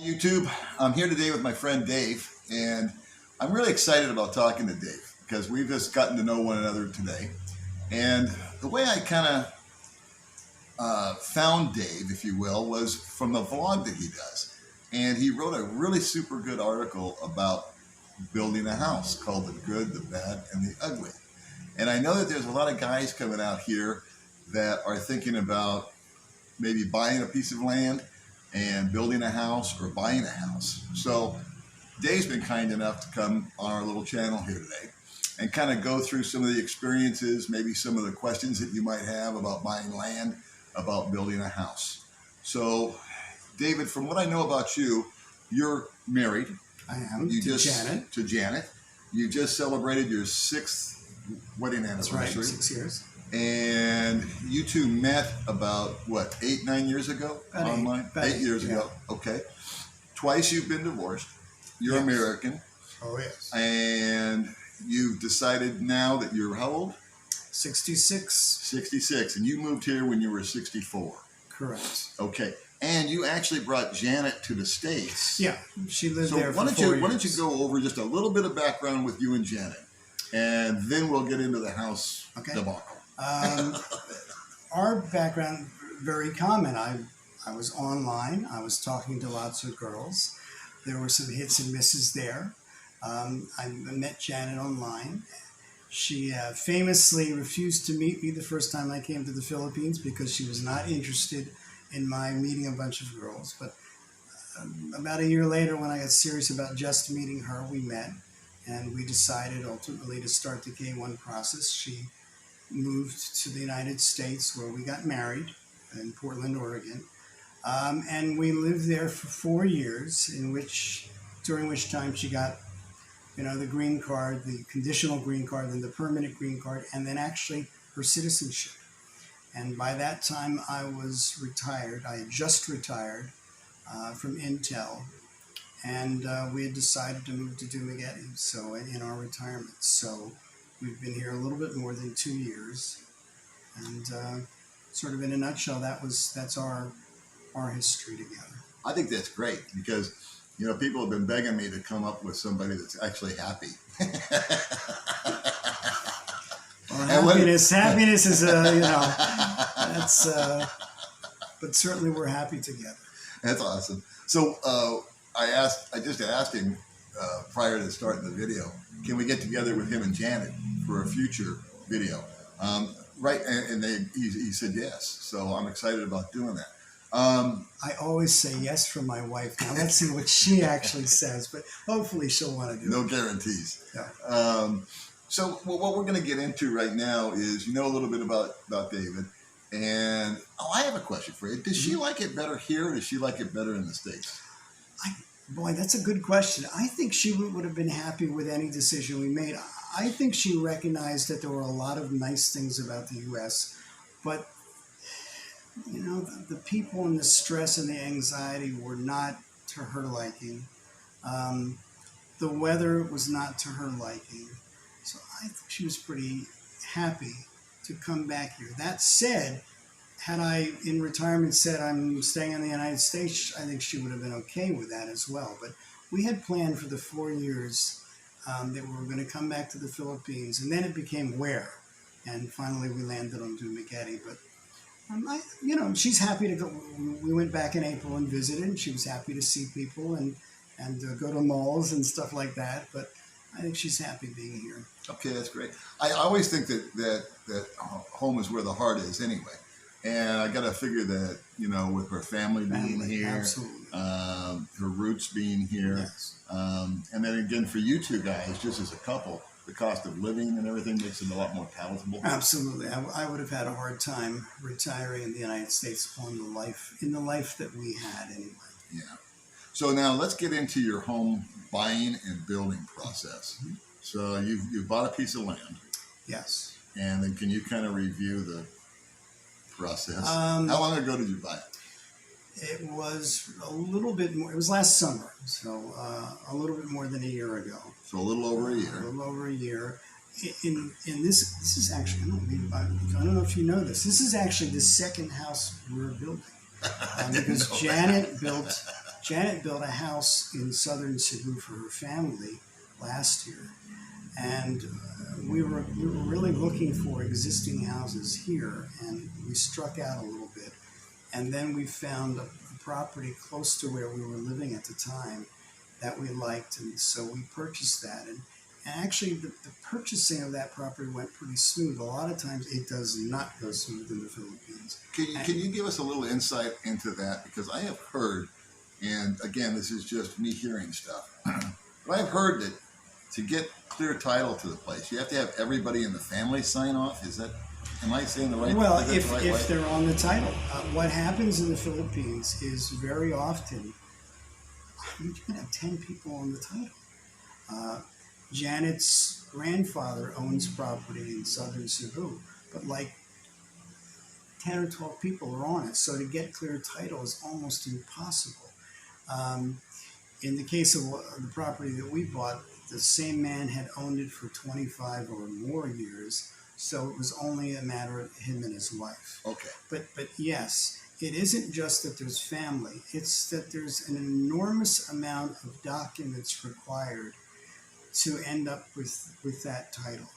YouTube. I'm here today with my friend Dave, and I'm really excited about talking to Dave because we've just gotten to know one another today. And the way I kind of found Dave, if you will, was from the vlog that he does. And he wrote a really super good article about building a house called The Good, the Bad, and the Ugly. And I know that there's a lot of guys coming out here that are thinking about maybe buying a piece of land and building a house or buying a house. So Dave's been kind enough to come on our little channel here today and kind of go through some of the experiences, maybe some of the questions that you might have about buying land, about building a house. So David, from what I know about you, you're married. I am, Janet. To Janet. You just celebrated your 6th wedding anniversary. That's right, 6 years. And you two met about, what, 8-9 years ago? About online? 8 years ago. Okay. Twice you've been divorced. You're American. Oh, yes. And you've decided now that you're how old? 66. 66. And you moved here when you were 64. Correct. Okay. And you actually brought Janet to the States. Yeah, she lived there for 4 years. Why don't you go over just a little bit of background with you and Janet, and then we'll get into the house debacle. Our background, very common. I was online. I was talking to lots of girls. There were some hits and misses there. I met Janet online. She famously refused to meet me the first time I came to the Philippines because she was not interested in my meeting a bunch of girls. But about a year later, when I got serious about just meeting her, we met, and we decided ultimately to start the K1 process. She moved to the United States, where we got married in Portland, Oregon. And we lived there for 4 years, during which time she got, the green card, the conditional green card, then the permanent green card, and then actually her citizenship. And by that time, I was retired. I had just retired from Intel, and we had decided to move to Dumaguete, so in our retirement. So we've been here a little bit more than 2 years, and sort of in a nutshell, that's our history together. I think that's great because people have been begging me to come up with somebody that's actually happy. Well, happiness is that's but certainly we're happy together. That's awesome. So I just asked him prior to starting the video, can we get together with him and Janet for a future video? Right, and he said yes. So I'm excited about doing that. I always say yes for my wife. Now let's see what she actually says, but hopefully she'll want to do it. No guarantees. Yeah. So what we're going to get into right now is, a little bit about David. And I have a question for you. Does she like it better here, or does she like it better in the States? Boy, that's a good question. I think she would have been happy with any decision we made. I think she recognized that there were a lot of nice things about the U.S., but the people and the stress and the anxiety were not to her liking. The weather was not to her liking. So I think she was pretty happy to come back here. That said, had I in retirement said I'm staying in the United States, I think she would have been okay with that as well. But we had planned for the 4 years that we were going to come back to the Philippines, and then it became where, and finally we landed on Dumaguete. But she's happy to go. We went back in April and visited, and she was happy to see people and go to malls and stuff like that. But I think she's happy being here. Okay, that's great. I always think that home is where the heart is anyway. And I got to figure that, with her family being here, absolutely. Her roots being here, yes. And then again for you two guys, just as a couple, the cost of living and everything makes it a lot more palatable. Absolutely. I would have had a hard time retiring in the United States in the life that we had anyway. Yeah. So now let's get into your home buying and building process. Mm-hmm. So you've bought a piece of land. Yes. And then can you kind of review the process? How long ago did you buy it? It was a little bit more. It was last summer, so a little bit more than a year ago. So a little over a year. A little over a year. In this is actually, I don't know if you know this. This is actually the second house we're building because Janet built Janet built a house in southern Cebu for her family last year, and we were really looking for existing houses here, and we struck out a little bit, and then we found a property close to where we were living at the time that we liked, and so we purchased that. And actually, the purchasing of that property went pretty smooth. A lot of times, it does not go smooth in the Philippines. Can you give us a little insight into that? Because I have heard, and again, this is just me hearing stuff, but I've heard that to get clear title to the place, you have to have everybody in the family sign off. Is that, am I saying the right? Well, if they're on the title, what happens in the Philippines is very often you can have 10 people on the title. Janet's grandfather owns property in southern Cebu, but like 10 or 12 people are on it, so to get clear title is almost impossible. In the case of the property that we bought, the same man had owned it for 25 or more years, so it was only a matter of him and his wife. Okay. But yes, it isn't just that there's family, it's that there's an enormous amount of documents required to end up with that title.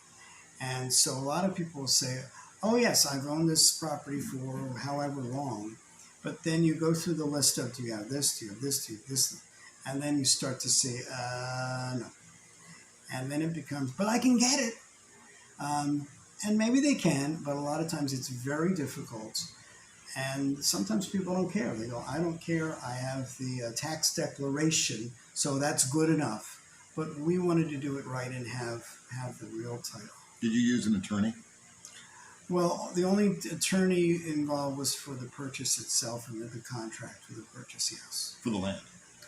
And so a lot of people will say, oh yes, I've owned this property for however long, but then you go through the list of, do you have this, do you have this, do you have this, and then you start to say, no. And then it becomes, but I can get it. And maybe they can, but a lot of times it's very difficult. And sometimes people don't care. They go, I don't care. I have the tax declaration, so that's good enough. But we wanted to do it right and have the real title. Did you use an attorney? Well, the only attorney involved was for the purchase itself and the contract for the purchase, yes. For the land?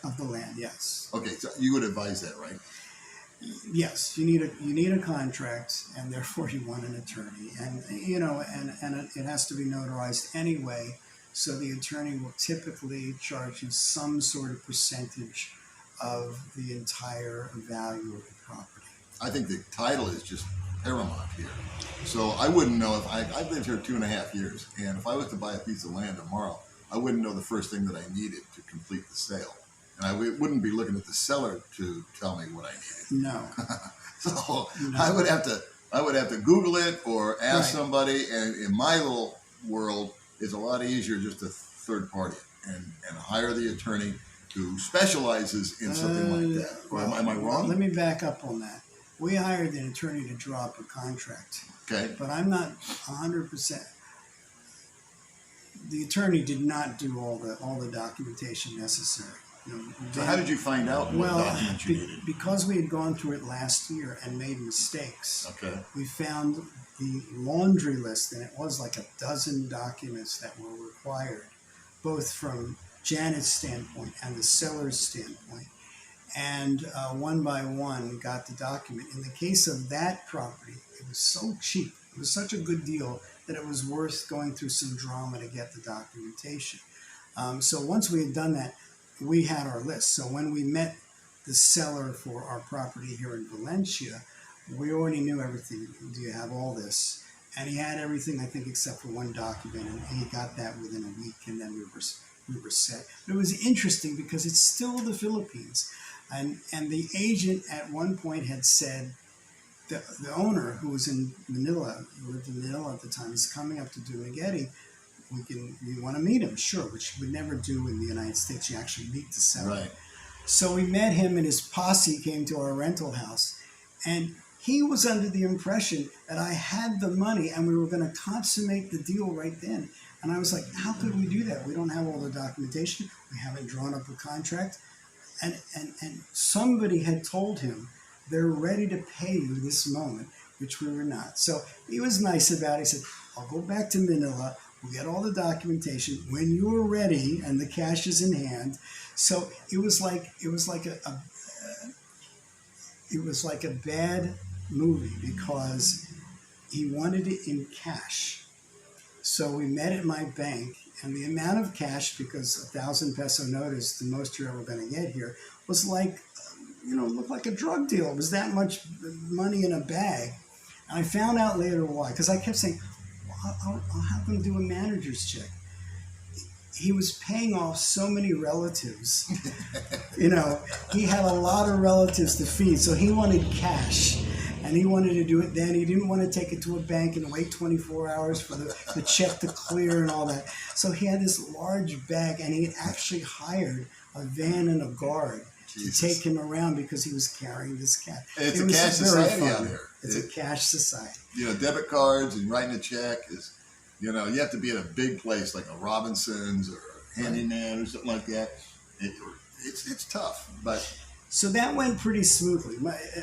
Of the land, yes. Okay, so you would advise that, right? Yes, you need a contract, and therefore you want an attorney, and it has to be notarized anyway. So the attorney will typically charge you some sort of percentage of the entire value of the property. I think the title is just paramount here. So I wouldn't know if I've lived here 2.5 years, and if I was to buy a piece of land tomorrow, I wouldn't know the first thing that I needed to complete the sale. And I wouldn't be looking at the seller to tell me what I needed. No. So No. I would have to Google it or ask Right. somebody. And in my little world, it's a lot easier just to third party and hire the attorney who specializes in something like that. Or am I wrong? Let me back up on that. We hired an attorney to draw up a contract, Okay. but I'm not 100%. The attorney did not do all the documentation necessary. So how did you find out what documents you needed? Because we had gone through it last year and made mistakes. Okay. We found the laundry list, and it was like a dozen documents that were required, both from Janet's standpoint and the seller's standpoint. And one by one got the document. In the case of that property, it was so cheap. It was such a good deal that it was worth going through some drama to get the documentation. So once we had done that, we had our list. So when we met the seller for our property here in Valencia, we already knew everything. Do you have all this? And he had everything, I think, except for one document, and he got that within a week, and then we were set. But it was interesting because it's still the Philippines. And the agent at one point had said, the owner, who was in Manila, who lived in Manila at the time, is coming up to Dumaguete. We want to meet him, sure, which you would never do in the United States. You actually meet the seller. Right. So we met him, and his posse came to our rental house, and he was under the impression that I had the money and we were going to consummate the deal right then. And I was like, how could we do that? We don't have all the documentation. We haven't drawn up a contract. And somebody had told him they're ready to pay you this moment, which we were not. So he was nice about it. He said, I'll go back to Manila. We'll get all the documentation when you're ready and the cash is in hand. So it was like a bad movie because he wanted it in cash. So we met at my bank, and the amount of cash, because 1,000 peso note is the most you're ever going to get here, was like, looked like a drug deal. It was that much money in a bag. And I found out later why, because I kept saying, I'll have them do a manager's check. he was paying off so many relatives. You know, he had a lot of relatives to feed, so he wanted cash. And he wanted to do it then. He didn't want to take it to a bank and wait 24 hours for the check to clear and all that. So he had this large bag, and he had actually hired a van and a guard Jesus. to take him around because he was carrying this cash. It's It a was cash very society out fun. there. It's a cash society. You know, debit cards and writing a check is, you know, you have to be in a big place like a Robinson's or a Handyman or something like that. It's tough, but So that went pretty smoothly,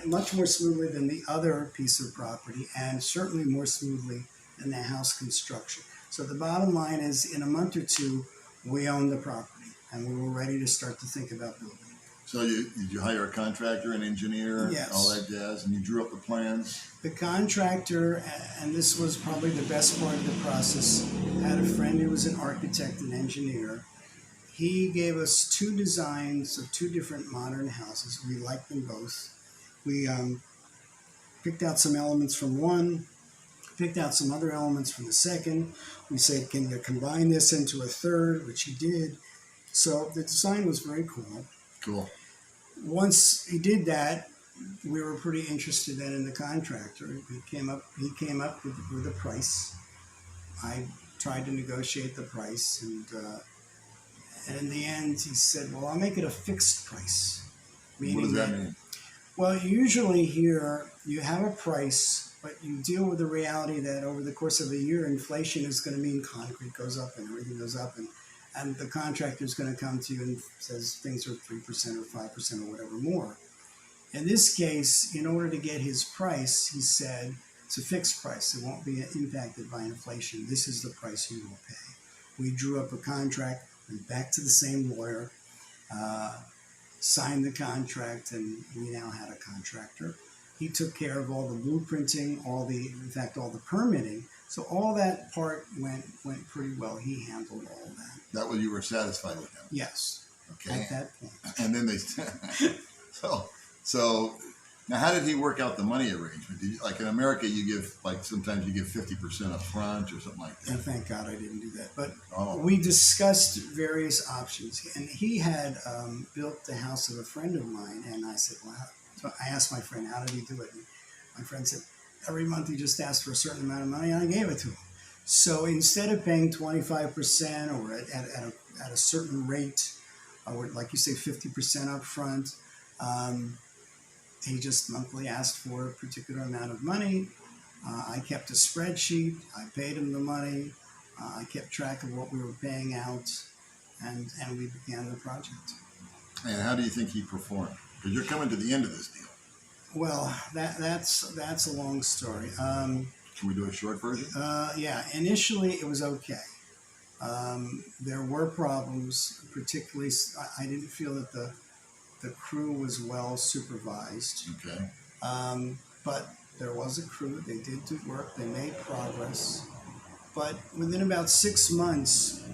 much more smoothly than the other piece of property, and certainly more smoothly than the house construction. So the bottom line is, in a month or two, we owned the property, and we were ready to start to think about building. so did you hire a contractor, an engineer, Yes. all that jazz, and you drew up the plans? The contractor, and this was probably the best part of the process, had a friend who was an architect and engineer. He gave us two designs of two different modern houses. We liked them both. We picked out some elements from one, picked out some other elements from the second. We said, can you combine this into a third, which he did. So the design was very cool. Cool. Once he did that, we were pretty interested then in the contractor. He came up with a price. I tried to negotiate the price, and in the end, he said, well, I'll make it a fixed price. What does that mean? Well, usually here, you have a price, but you deal with the reality that over the course of a year, inflation is going to mean concrete goes up and everything goes up, and the contractor is going to come to you and says things are 3% or 5% or whatever more. In this case, in order to get his price, he said, it's a fixed price. It won't be impacted by inflation. This is the price you will pay. We drew up a contract, went back to the same lawyer, signed the contract, and we now had a contractor. He took care of all the blueprinting, all the permitting. So all that part went pretty well. He handled all that. That was, you were satisfied with him? Yes. Okay. At that point. And then they, so now how did he work out the money arrangement? Did you, like in America, you give, like sometimes you give 50% up front or something like that? And thank God I didn't do that. But Oh. we discussed various options. And he had built the house of a friend of mine. And I said, well, so I asked my friend, how did he do it? And my friend said, every month he just asked for a certain amount of money, and I gave it to him. So instead of paying 25% or at a certain rate, or like you say, 50% up front, he just monthly asked for a particular amount of money. I kept a spreadsheet. I paid him the money. I kept track of what we were paying out, and we began the project. And how do you think he performed? Because you're coming to the end of this deal. Well, that's a long story. Can we do a short version? Yeah, initially it was okay. There were problems, particularly I didn't feel that the crew was well supervised. Okay. But there was a crew. They did do work. They made progress. But within about 6 months,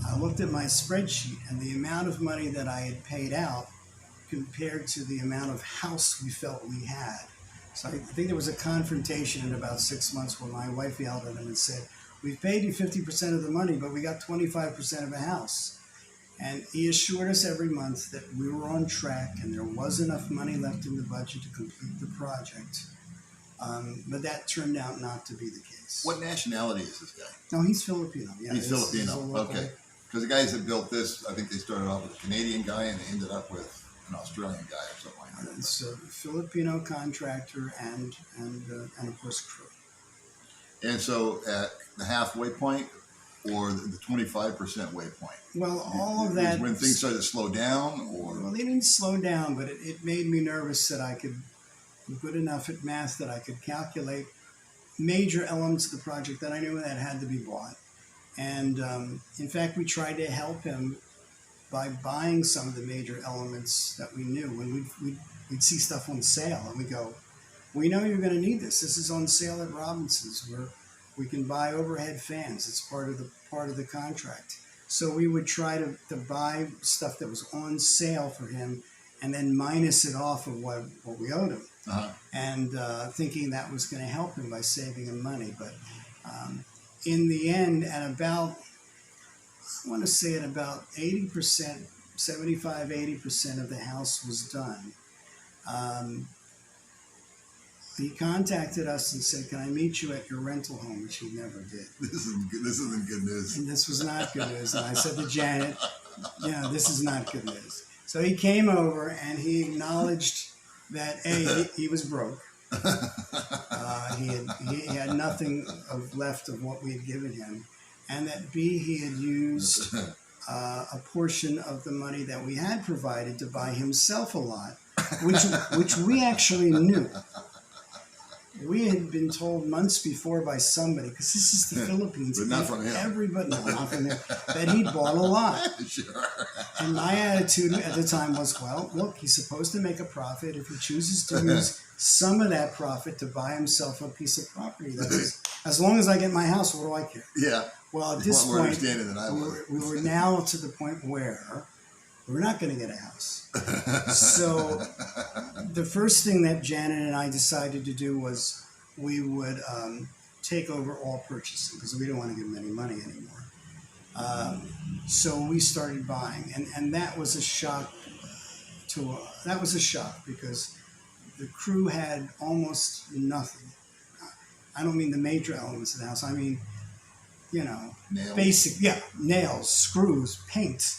I looked at my spreadsheet, and the amount of money that I had paid out compared to the amount of house we felt we had. So I think there was a confrontation in about 6 months where my wife yelled at him and said, we've paid you 50% of the money, but we got 25% of a house. And he assured us every month that we were on track and there was enough money left in the budget to complete the project. But that turned out not to be the case. What nationality is this guy? No, he's Filipino. Yeah, He's Filipino. a local- Okay. Because the guys that built this, I think they started off with a Canadian guy and they ended up with an Australian guy or something like that. It's a Filipino contractor and of course crew. And so at the halfway point or the 25% waypoint? Well, all of that. When things started to slow down, or? Well, they didn't slow down, but it made me nervous that I could, good enough at math that I could calculate major elements of the project that I knew that had to be bought. And in fact, we tried to help him by buying some of the major elements that we knew. When we'd see stuff on sale, and we go, we know you're going to need this. This is on sale at Robinson's, where we can buy overhead fans. It's part of the contract. So we would try to buy stuff that was on sale for him, and then minus it off of what we owed him, and thinking that was going to help him by saving him money. But in the end, at about I want to say at about 80%, 75, 80% of the house was done. Um, he contacted us and said, "Can I meet you at your rental home?" Which he never did. This isn't good news. And this was not good news. And I said to Janet, this is not good news. So he came over and he acknowledged that A, he was broke. He had nothing left of what we had given him. And that B, he had used a portion of the money that we had provided to buy himself a lot, which we actually knew. We had been told months before by somebody, because this is the Philippines. But not from him. Everybody, no, not from him, that he'd bought a lot. Sure. And my attitude at the time was, well, look, he's supposed to make a profit. If he chooses to use some of that profit to buy himself a piece of property, that is, as long as I get my house, what do I care? Yeah. Well, at this More point, understanding than I was. we were now to the point where we're not going to get a house. So the first thing that Janet and I decided to do was we would take over all purchasing, because we don't want to give him any money anymore. So we started buying, and that was a shock because the crew had almost nothing. I don't mean the major elements of the house. I mean, Nails. basic, nails, screws, paint,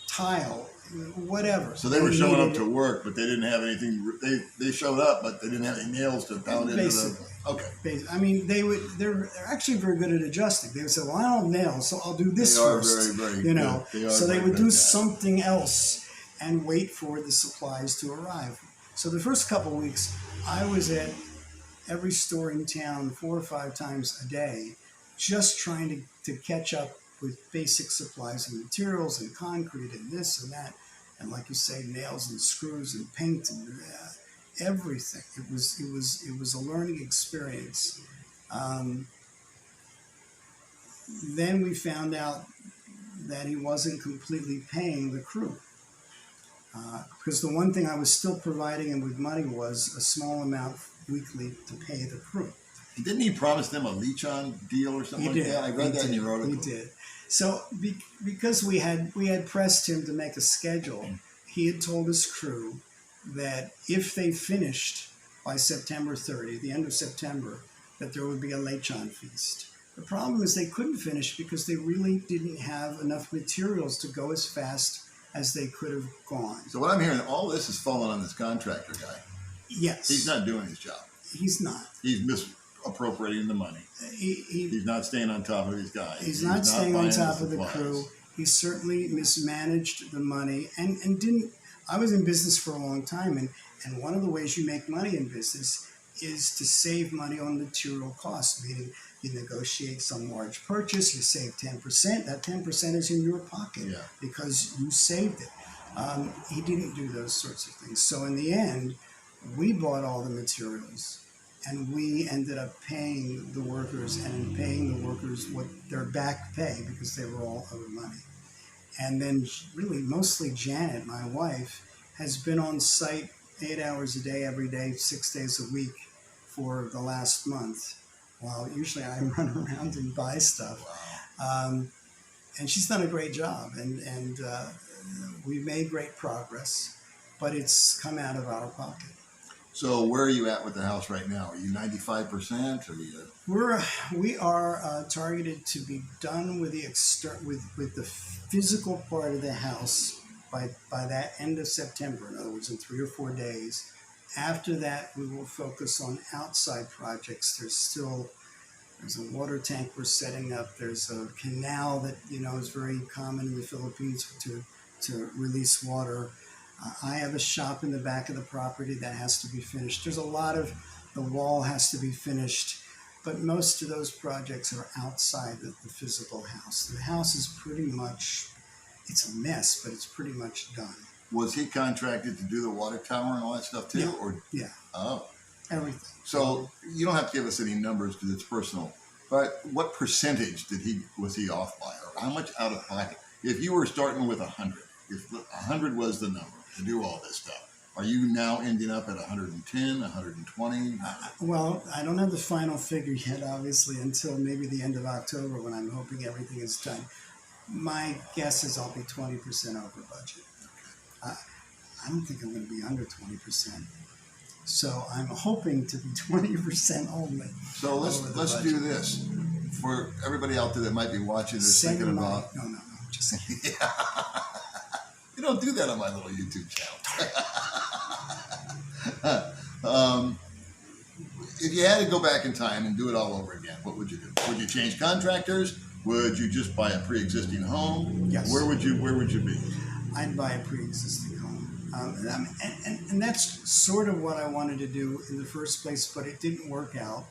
tile, whatever. So they were showing up to work, but they didn't have anything. They showed up, but they didn't have any nails to pound into Basically. the. Okay. I mean, they're actually very good at adjusting. They would say, "Well, I don't have nails, so I'll do this They are first." very, very good. They are So they very would good do at that. something else and wait for the supplies to arrive. So the first couple of weeks, I was at every store in town 4 or 5 times a day, just trying to catch up with basic supplies and materials and concrete and this and that, and like you say, nails and screws and paint and everything. It was a learning experience. Then we found out that he wasn't completely paying the crew, because the one thing I was still providing him with money was a small amount weekly to pay the crew. Didn't he promise them a leech-on deal or something He like did. that? I read that in your article. He did. So because we had pressed him to make a schedule, he had told his crew that if they finished by September 30, the end of September, that there would be a lechon feast. The problem is they couldn't finish because they really didn't have enough materials to go as fast as they could have gone. So what I'm hearing, all this is falling on this contractor guy. Yes. He's not doing his job. He's not. He's misappropriating the money. He's not staying on top of his guys. He's not staying on buying top of the supplies. crew. He certainly mismanaged the money and didn't. I was in business for a long time, and one of the ways you make money in business is to save money on material costs, meaning you negotiate some large purchase, you save 10%, that 10% is in your pocket because you saved it. He didn't do those sorts of things. So in the end, we bought all the materials, and we ended up paying the workers and paying the workers what their back pay, because they were all owed money. And then really mostly Janet, my wife, has been on site 8 hours a day, every day, 6 days a week for the last month, while usually I run around and buy stuff. And she's done a great job, and we've made great progress, but it's come out of our pocket. So where are you at with the house right now? Are you 95%? Or We are targeted to be done with with the physical part of the house by that end of September. In other words, in 3 or 4 days. After that, we will focus on outside projects. There's a water tank we're setting up. There's a canal that is very common in the Philippines to release water. I have a shop in the back of the property that has to be finished. There's a lot of the wall has to be finished, but most of those projects are outside the physical house. The house is pretty much, it's a mess, but it's pretty much done. Was he contracted to do the water tower and all that stuff too? Yeah. Oh. Everything. So you don't have to give us any numbers because it's personal, but what percentage was he off by, or how much out of pocket? If you were starting with 100, if 100 was the number to do all this stuff, are you now ending up at 110, 120? Well, I don't have the final figure yet, obviously, until maybe the end of October, when I'm hoping everything is done. My guess is I'll be 20% over budget. I don't think I'm going to be under 20%. So I'm hoping to be 20% only. So let's do this for everybody out there that might be watching this, thinking about. No, just Yeah. You don't do that on my little YouTube channel. If you had to go back in time and do it all over again, what would you do? Would you change contractors? Would you just buy a pre-existing home? Yes. Where would you be? I'd buy a pre-existing home. And that's sort of what I wanted to do in the first place, but it didn't work out.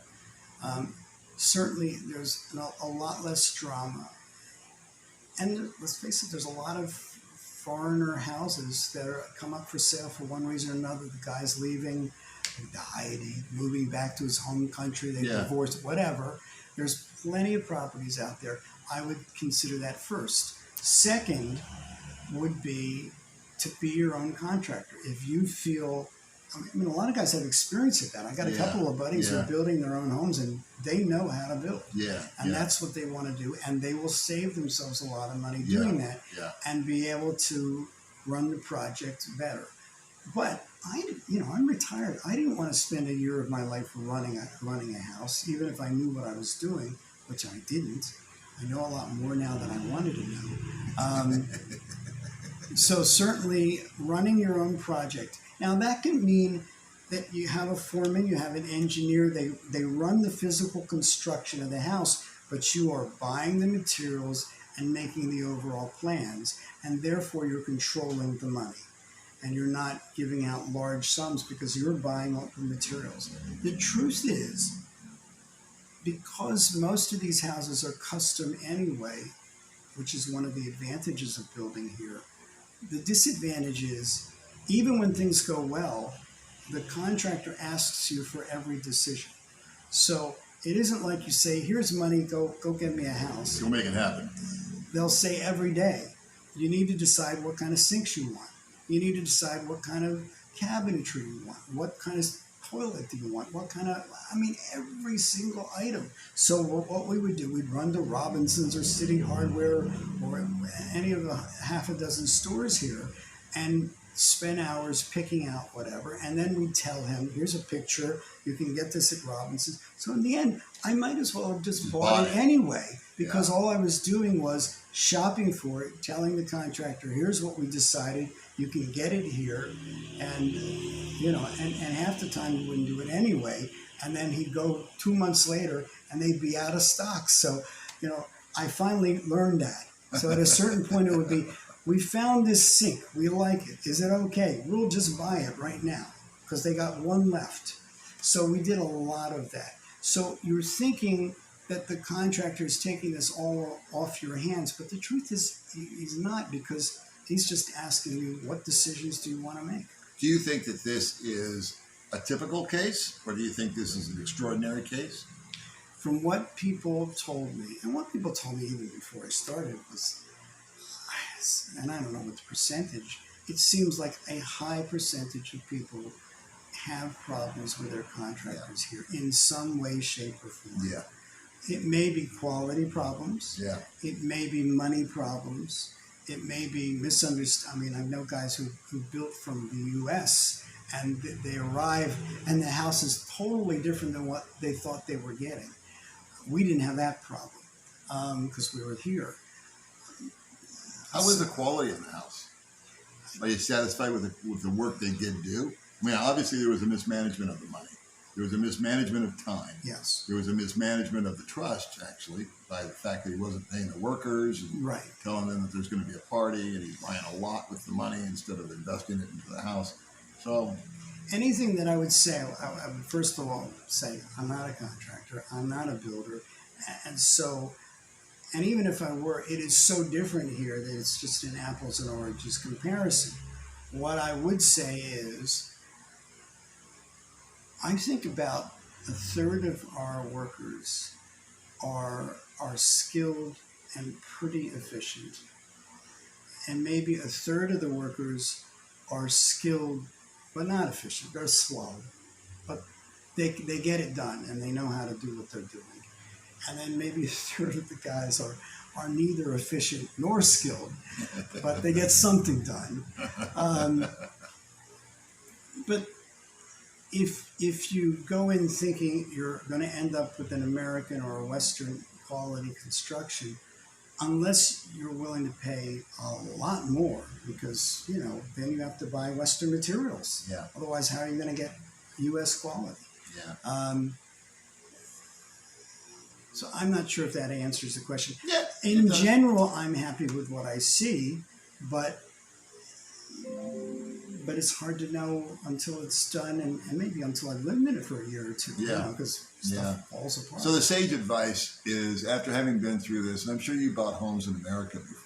Certainly, there's a lot less drama. And let's face it, there's a lot of foreigner houses that come up for sale for one reason or another. The guy's leaving, he died, moving back to his home country, they divorced, whatever. There's plenty of properties out there. I would consider that first. Second would be to be your own contractor. If you feel, I mean, a lot of guys have experience at that. I got a couple of buddies who are building their own homes and they know how to build. And that's what they want to do. And they will save themselves a lot of money doing that and be able to run the project better. But I'm retired. I didn't want to spend a year of my life running a house, even if I knew what I was doing, which I didn't. I know a lot more now than I wanted to know. So certainly running your own project. Now that can mean that you have a foreman, you have an engineer, they run the physical construction of the house, but you are buying the materials and making the overall plans, and therefore you're controlling the money. And you're not giving out large sums because you're buying all the materials. The truth is, because most of these houses are custom anyway, which is one of the advantages of building here, the disadvantage is, even when things go well, the contractor asks you for every decision. So it isn't like you say, here's money, go get me a house. You'll make it happen. They'll say every day, you need to decide what kind of sinks you want. You need to decide what kind of cabinetry you want. What kind of toilet do you want? What kind of, every single item. So what we would do, we'd run to Robinson's or City Hardware or any of the half a dozen stores here and spend hours picking out whatever. And then we'd tell him, here's a picture. You can get this at Robinson's. So in the end, I might as well have just bought it anyway, because all I was doing was shopping for it, telling the contractor, here's what we decided. You can get it here. And, and half the time he wouldn't do it anyway. And then he'd go 2 months later and they'd be out of stock. So, I finally learned that. So at a certain point it would be, we found this sink. We like it. Is it okay? We'll just buy it right now because they got one left. So we did a lot of that. So you're thinking that the contractor is taking this all off your hands, but the truth is he's not, because he's just asking you, what decisions do you want to make? Do you think that this is a typical case, or do you think this is an extraordinary case? From what people told me, and what people told me even before I started was, and I don't know what the percentage, it seems like a high percentage of people have problems with their contractors here in some way, shape, or form. Yeah. It may be quality problems. Yeah. It may be money problems. It may be misunderstanding. I know guys who built from the U.S. and they arrive and the house is totally different than what they thought they were getting. We didn't have that problem because we were here. How was the quality of the house? Are you satisfied with the work they did do? I mean, obviously there was a mismanagement of the money. There was a mismanagement of time. Yes. There was a mismanagement of the trust, actually, by the fact that he wasn't paying the workers and telling them that there's going to be a party, and he's buying a lot with the money instead of investing it into the house. So anything that I would say, I would first of all say, I'm not a contractor. I'm not a builder. And so, and even if I were, it is so different here that it's just an apples and oranges comparison. What I would say is, I think about a third of our workers are skilled and pretty efficient. And maybe a third of the workers are skilled but not efficient. They're slow, but they get it done and they know how to do what they're doing. And then maybe a third of the guys are neither efficient nor skilled, but they get something done. But if you go in thinking you're going to end up with an American or a Western quality construction, unless you're willing to pay a lot more, because then you have to buy Western materials. Yeah. Otherwise, how are you going to get U.S. quality? Yeah. So I'm not sure if that answers the question. Yeah. In general, I'm happy with what I see, but it's hard to know until it's done, and maybe until I've lived in it for a year or two. Yeah. Because stuff falls apart. So the sage advice is, after having been through this, and I'm sure you bought homes in America before.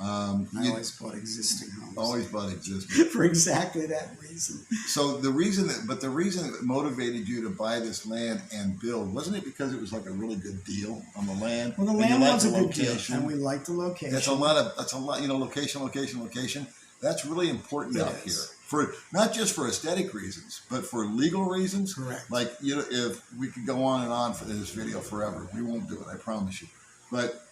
I always bought existing homes. Always bought existing. For exactly that reason. So the reason that motivated you to buy this land and build, wasn't it because it was like a really good deal on the land? Well, the land was a good deal, and we liked the location. That's a lot, location. That's really important out here. For not just for aesthetic reasons, but for legal reasons. Correct. Like, if we could go on and on for this video forever, we won't do it, I promise you. But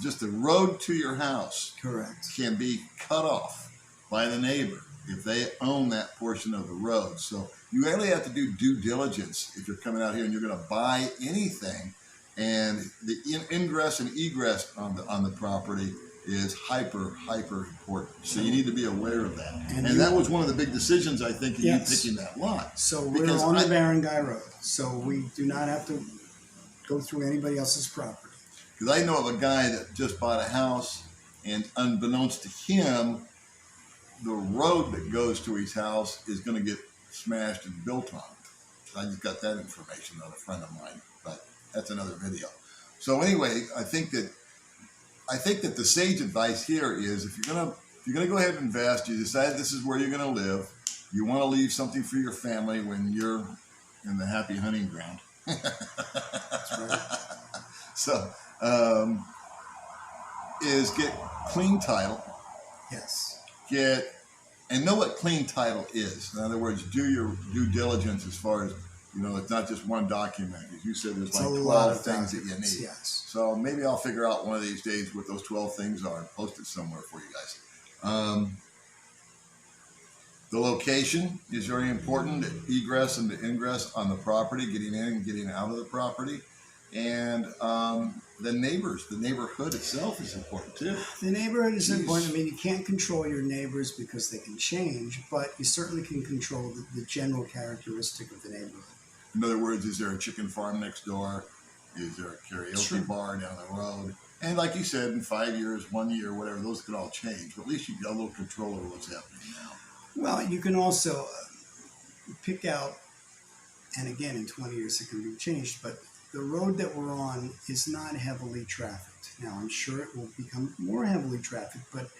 just the road to your house, correct, can be cut off by the neighbor if they own that portion of the road. So you really have to do due diligence if you're coming out here and you're going to buy anything. And the ingress and egress on the property is hyper important. So you need to be aware of that. And that was one of the big decisions, I think, of you picking that lot. So we're on the Barangay Road, so we do not have to go through anybody else's property. Because I know of a guy that just bought a house, and unbeknownst to him, the road that goes to his house is going to get smashed and built on. I just got that information on a friend of mine, but that's another video. So anyway, I think that the sage advice here is, if you're gonna go ahead and invest, you decide this is where you're going to live, you want to leave something for your family when you're in the happy hunting ground. That's right. So, is get clean title. Yes. And know what clean title is. In other words, do your due diligence as far as, it's not just one document. As you said, there's like 12 things that you need. Yes. So maybe I'll figure out one of these days what those 12 things are and post it somewhere for you guys. The location is very important. The egress and the ingress on the property, getting in and getting out of the property. And the neighborhood itself is important too. The neighborhood is important. I mean, you can't control your neighbors because they can change, but you certainly can control the general characteristic of the neighborhood. In other words, is there a chicken farm next door? Is there a karaoke bar down the road? And like you said, in 5 years, 1 year, whatever, those could all change. But at least you've got a little control over what's happening now. Well, you can also pick out, and again, in 20 years it can be changed, but the road that we're on is not heavily trafficked. Now, I'm sure it will become more heavily trafficked, but,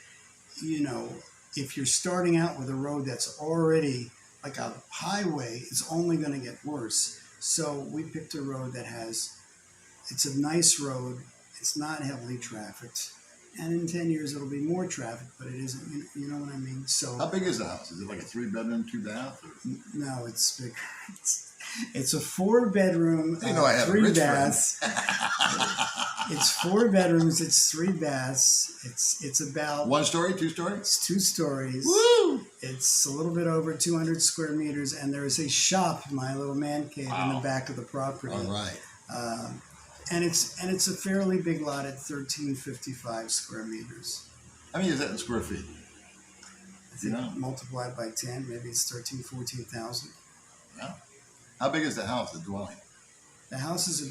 if you're starting out with a road that's already like a highway, it's only going to get worse. So we picked a road it's a nice road, it's not heavily trafficked, and in 10 years it'll be more traffic, but it isn't, you know what I mean? So how big is the house? Is it like a 3-bedroom, 2-bath? No, it's bigger. It's a 4-bedroom, I have 3 baths. It's 4 bedrooms, it's 3 baths. It's about 1 story, 2 story? It's 2 stories. Woo! It's a little bit over 200 square meters, and there is a shop, my little man cave, in the back of the property. All right. And it's a fairly big lot at 1355 square meters. How many is that in square feet? I think multiplied by 10, maybe it's 14,000. Yeah. How big is the house, the dwelling? The house is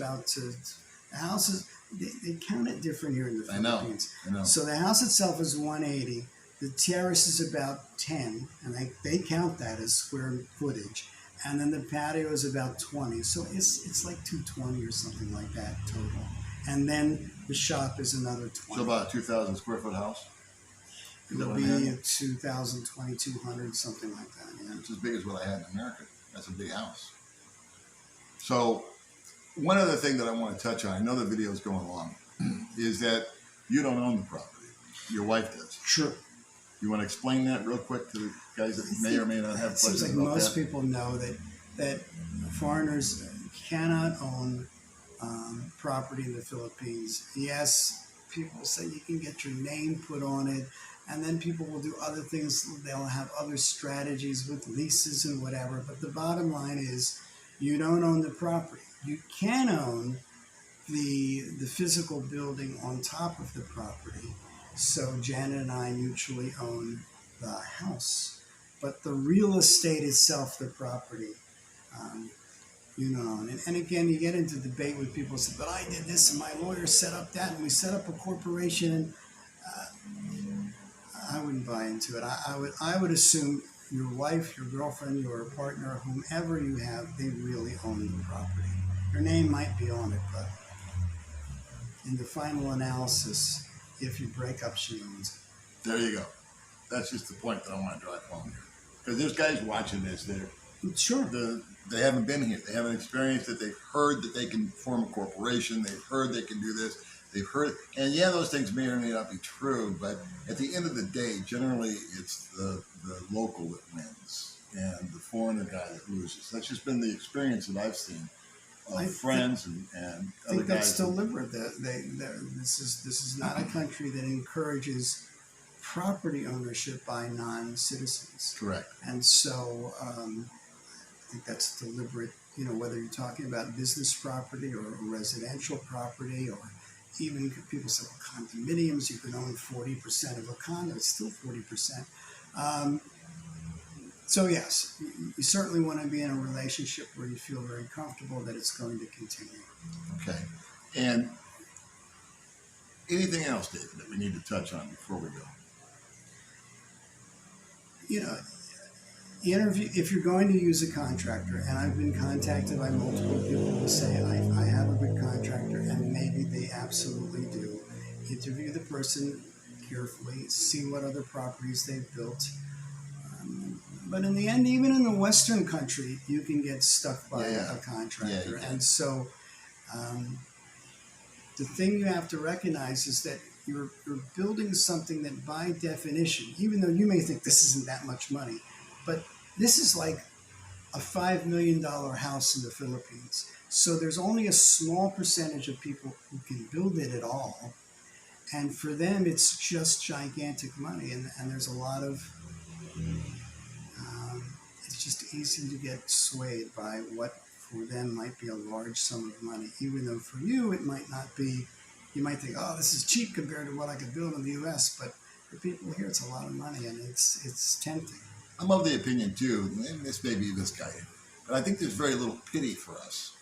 they count it different here in the Philippines. I know. So the house itself is 180. The terrace is about 10, and they count that as square footage. And then the patio is about 20. So it's like 220 or something like that total. And then the shop is another 20. So about a 2,000 square foot house? It'll be 2,000, 2,200, something like that. Yeah. It's as big as what I had in America. That's a big house. So one other thing that I want to touch on, I know the video is going long, is that you don't own the property. Your wife does. Sure. You want to explain that real quick to the guys that may or may not have questions about that? It seems like most people know that foreigners cannot own property in the Philippines. Yes, people say you can get your name put on it, and then people will do other things. They'll have other strategies with leases and whatever. But the bottom line is, you don't own the property. You can own the physical building on top of the property. So Janet and I mutually own the house, but the real estate itself, the property, you know. And again, you get into debate with people who say, but I did this and my lawyer set up that and we set up a corporation. And I wouldn't buy into it. I would assume your wife, your girlfriend, your partner, whomever you have, they really own the property. Your name might be on it, but in the final analysis, if you break up, she owns it. There you go. That's just the point that I want to drive home here. Because there's guys watching this. Sure. They haven't been here. They haven't experienced it. They've heard that they can form a corporation. They've heard they can do this. They've heard, and yeah, those things may or may not be true, but at the end of the day, generally it's the local that wins and the foreigner guy that loses. That's just been the experience that I've seen of friends and other guys. I think that's deliberate. This is not a country that encourages property ownership by non-citizens. Correct. And so I think that's deliberate, you know, whether you're talking about business property or residential property, or even people say, well, condominiums, you can own 40% of a condo, it's still 40%. So yes, you certainly want to be in a relationship where you feel very comfortable that it's going to continue. Okay. And anything else, David, that we need to touch on before we go? You know, if you're going to use a contractor, and I've been contacted by multiple people who say, I have a good contractor, and maybe they absolutely do. Interview the person carefully, see what other properties they've built. But in the end, even in the Western country, you can get stuck by a contractor. Yeah, and so the thing you have to recognize is that you're building something that by definition, even though you may think this isn't that much money, but this is like a $5 million house in the Philippines. So there's only a small percentage of people who can build it at all. And for them, it's just gigantic money. And there's a lot of, it's just easy to get swayed by what for them might be a large sum of money, even though for you it might not be. You might think, oh, this is cheap compared to what I could build in the U.S., but for people here, it's a lot of money, and it's tempting. I'm of the opinion, too, and this may be misguided, but I think there's very little pity for us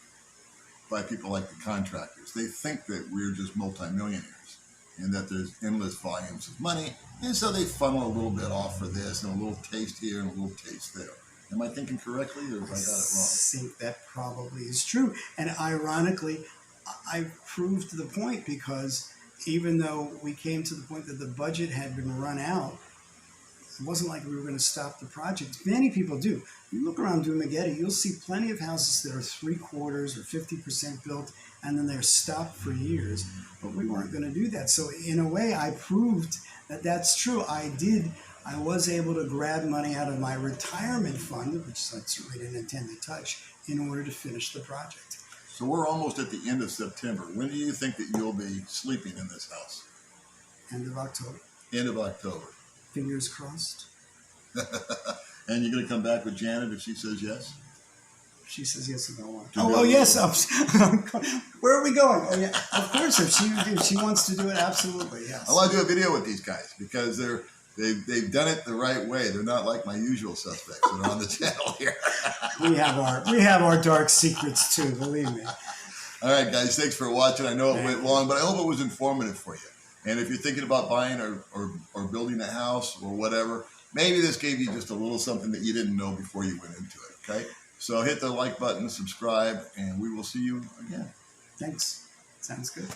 by people like the contractors. They think that we're just multimillionaires and that there's endless volumes of money, and so they funnel a little bit off for this and a little taste here and a little taste there. Am I thinking correctly, or have I got it wrong? I think that probably is true. And ironically, I proved the point, because even though we came to the point that the budget had been run out, it wasn't like we were going to stop the project. Many people do. You look around Dumaguete, you'll see plenty of houses that are 3/4 or 50% built, and then they're stopped for years. But we weren't going to do that. So in a way, I proved that that's true. I was able to grab money out of my retirement fund, which I certainly didn't intend to touch, in order to finish the project. So we're almost at the end of September. When do you think that you'll be sleeping in this house? End of October. End of October. Fingers crossed. And you're going to come back with Janet if she says yes? She says yes and no. Oh, yes. Where are we going? Oh, yeah. Of course, if she wants to do it, absolutely, yes. I want to do a video with these guys because they've done it the right way. They're not like my usual suspects that are on the channel here. We have our dark secrets too, believe me. All right, guys, thanks for watching. I know it went long, but I hope it was informative for you. And if you're thinking about buying or building a house or whatever, maybe this gave you just a little something that you didn't know before you went into it, okay? So hit the like button, subscribe, and we will see you again. Thanks. Sounds good.